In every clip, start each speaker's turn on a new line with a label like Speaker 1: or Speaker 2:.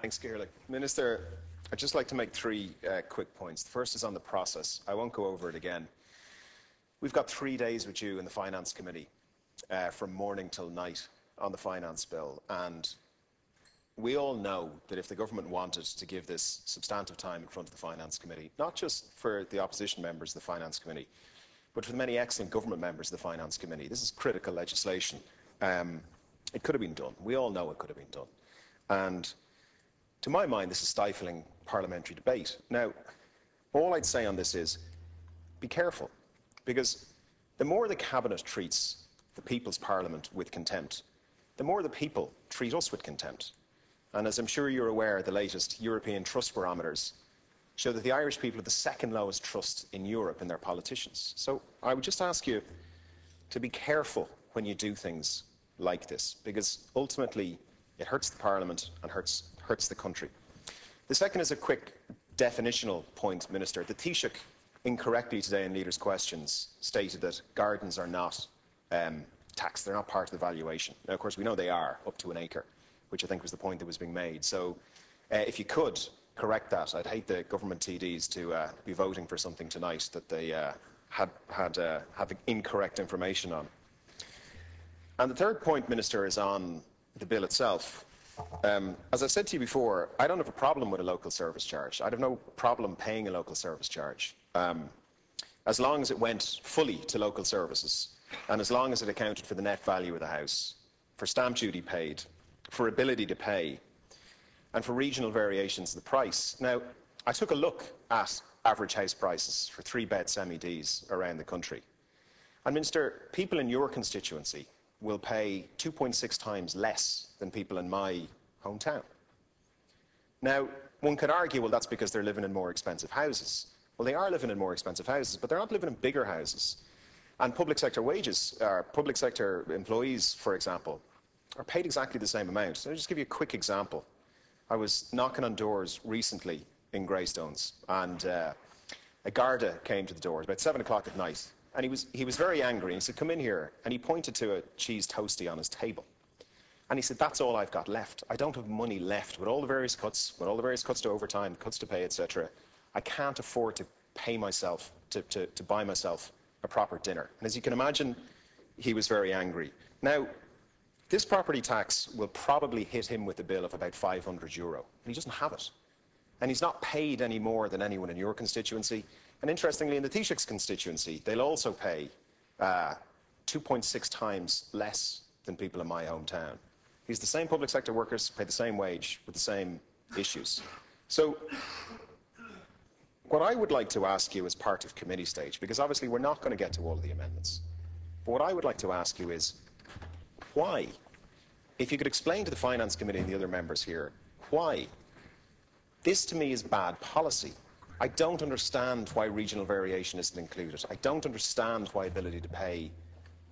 Speaker 1: Thanks, Gaelic. Minister, I'd just like to make three quick points. The first is on the process. I won't go over it again. We've got 3 days with you in the Finance Committee from morning till night on the finance bill, and we all know that if the government wanted to give this substantive time in front of the Finance Committee, not just for the opposition members of the Finance Committee, but for the many excellent government members of the Finance Committee, this is critical legislation. It could have been done. We all know it could have been done. And to my mind, this is stifling parliamentary debate. Now, all I'd say on this is, be careful, because the more the Cabinet treats the People's Parliament with contempt, the more the people treat us with contempt. And as I'm sure you're aware, the latest European trust barometers show that the Irish people have the second lowest trust in Europe in their politicians. So I would just ask you to be careful when you do things like this, because ultimately it hurts the Parliament and hurts the country. The second is a quick definitional point, Minister. The Taoiseach incorrectly today in Leaders' Questions stated that gardens are not taxed, they're not part of the valuation. Now, of course, we know they are, up to an acre, which I think was the point that was being made. So if you could correct that, I'd hate the government TDs to be voting for something tonight that they had incorrect information on. And the third point, Minister, is on the bill itself. As I said to you before, I don't have a problem with a local service charge. I'd have no problem paying a local service charge, as long as it went fully to local services and as long as it accounted for the net value of the house, for stamp duty paid, for ability to pay, and for regional variations of the price. Now, I took a look at average house prices for 3-bed semi-Ds around the country. And, Minister, people in your constituency will pay 2.6 times less than people in my hometown. Now, one could argue, well, that's because they're living in more expensive houses. Well, they are living in more expensive houses, but they're not living in bigger houses. And public sector wages, public sector employees, for example, are paid exactly the same amount. So I'll just give you a quick example. I was knocking on doors recently in Greystones, and a Garda came to the door about 7 o'clock at night. And he was very angry, and he said, "Come in here." And he pointed to a cheese toastie on his table. And he said, "That's all I've got left. I don't have money left. With all the various cuts, to overtime, cuts to pay, etc., I can't afford to pay myself, to buy myself a proper dinner." And as you can imagine, he was very angry. Now, this property tax will probably hit him with a bill of about €500. And he doesn't have it. And he's not paid any more than anyone in your constituency. And interestingly, in the Taoiseach's constituency, they'll also pay 2.6 times less than people in my hometown. These are the same public sector workers, pay the same wage, with the same issues. So what I would like to ask you as part of committee stage, because obviously we're not going to get to all of the amendments, but what I would like to ask you is, why? If you could explain to the Finance Committee and the other members here, why? This to me is bad policy. I don't understand why regional variation isn't included. I don't understand why ability to pay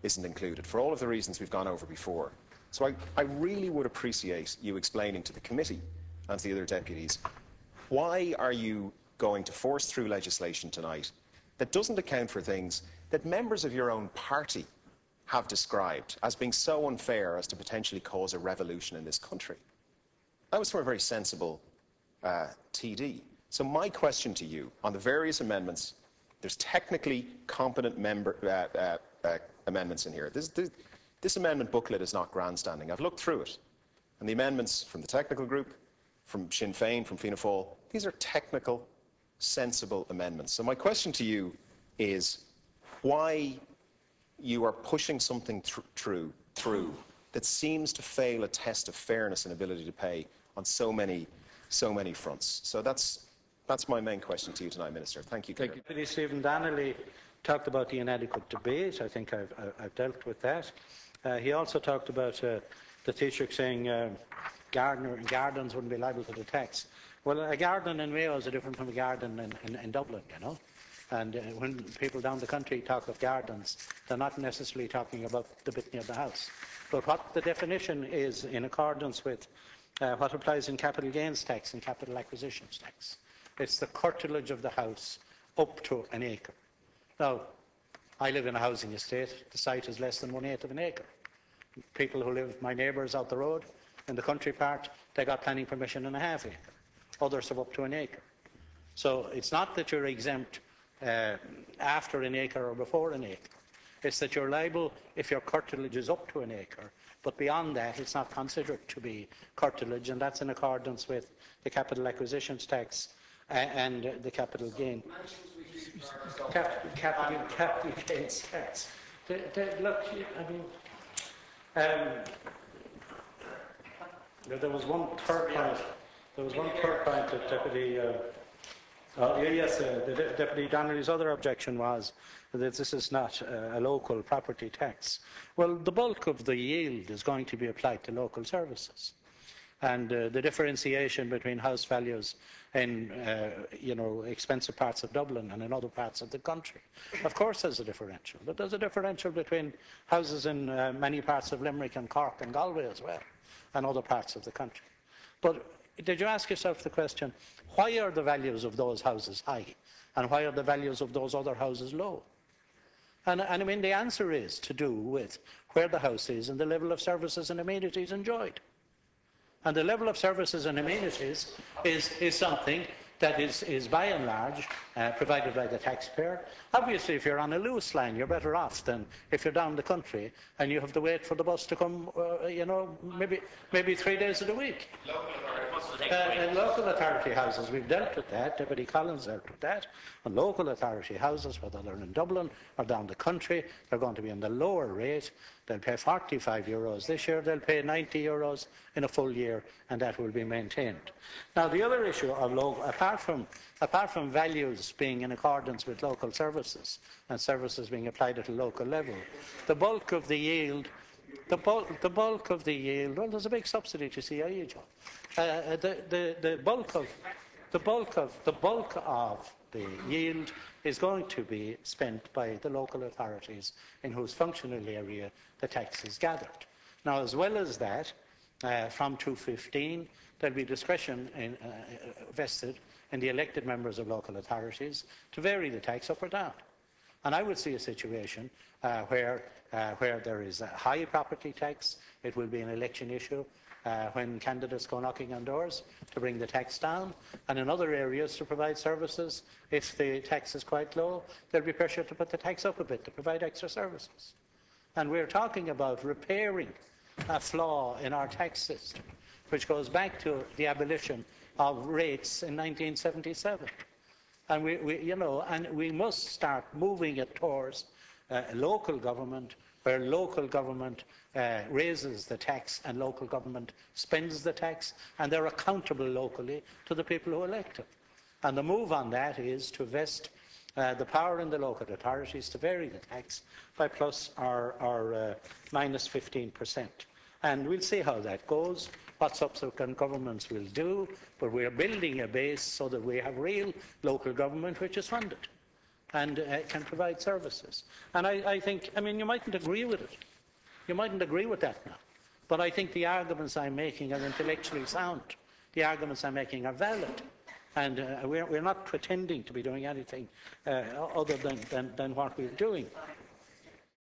Speaker 1: isn't included, for all of the reasons we've gone over before. So I really would appreciate you explaining to the committee and to the other deputies, why are you going to force through legislation tonight that doesn't account for things that members of your own party have described as being so unfair as to potentially cause a revolution in this country? That was from a very sensible TD. So my question to you on the various amendments, there's technically competent amendments in here. This amendment booklet is not grandstanding. I've looked through it. And the amendments from the technical group, from Sinn Féin, from Fianna Fáil, these are technical, sensible amendments. So my question to you is why you are pushing something through that seems to fail a test of fairness and ability to pay on so many fronts. So that's my main question to you tonight, Minister. Thank you.
Speaker 2: Thank you. Stephen Donnelly talked about the inadequate debate. I think I've dealt with that. He also talked about the Taoiseach saying gardens wouldn't be liable to the tax. Well, a garden in Wales is different from a garden in Dublin, you know. And when people down the country talk of gardens, they're not necessarily talking about the bit near the house. But what the definition is, in accordance with what applies in capital gains tax and capital acquisitions tax, it's the curtilage of the house up to an acre. Now, I live in a housing estate. The site is less than 1/8 of an acre. People who live, my neighbours out the road, in the country part, they got planning permission in a half acre. Others have up to an acre. So it's not that you're exempt after an acre or before an acre. It's that you're liable if your curtilage is up to an acre, but beyond that it's not considered to be curtilage, and that's in accordance with the capital acquisitions tax and the capital gain. Capital gains tax. Look, I mean, there was one third point. There was one third point that Deputy. The Deputy Donnelly's other objection was that this is not a local property tax. Well, the bulk of the yield is going to be applied to local services, and the differentiation between house values in expensive parts of Dublin and in other parts of the country, of course, there's a differential. But there's a differential between houses in many parts of Limerick and Cork and Galway as well, and other parts of the country. But did you ask yourself the question, why are the values of those houses high and why are the values of those other houses low? And I mean, the answer is to do with where the house is and the level of services and amenities enjoyed. And the level of services and amenities is something that is by and large provided by the taxpayer. Obviously, if you're on a loose line, you're better off than if you're down the country and you have to wait for the bus to come, maybe 3 days of the week. In local authority houses, we've dealt with that. Deputy Collins dealt with that. And local authority houses, whether they're in Dublin or down the country, they're going to be on the lower rate. They'll pay €45 this year. They'll pay €90 in a full year, and that will be maintained. Now, the other issue of apart from values being in accordance with local services and services being applied at a local level, the bulk of the yield. The bulk of the yield. Well, there's a big subsidy to CIE, John. The bulk of the yield is going to be spent by the local authorities in whose functional area the tax is gathered. Now, as well as that, from 2015, there'll be discretion vested in the elected members of local authorities to vary the tax up or down. And I would see a situation where there is a high property tax. It will be an election issue when candidates go knocking on doors to bring the tax down, and in other areas to provide services. If the tax is quite low, there'll be pressure to put the tax up a bit to provide extra services. And we're talking about repairing a flaw in our tax system, which goes back to the abolition of rates in 1977. And we must start moving it towards local government, where local government raises the tax and local government spends the tax, and they're accountable locally to the people who elect them. And the move on that is to vest the power in the local authorities to vary the tax by plus or minus 15%. And we'll see how that goes, what subsequent governments will do, but we're building a base so that we have real local government which is funded and can provide services. And I think, I mean, you mightn't agree with it. You mightn't agree with that now. But I think the arguments I'm making are intellectually sound. The arguments I'm making are valid. And we're not pretending to be doing anything other than what we're doing.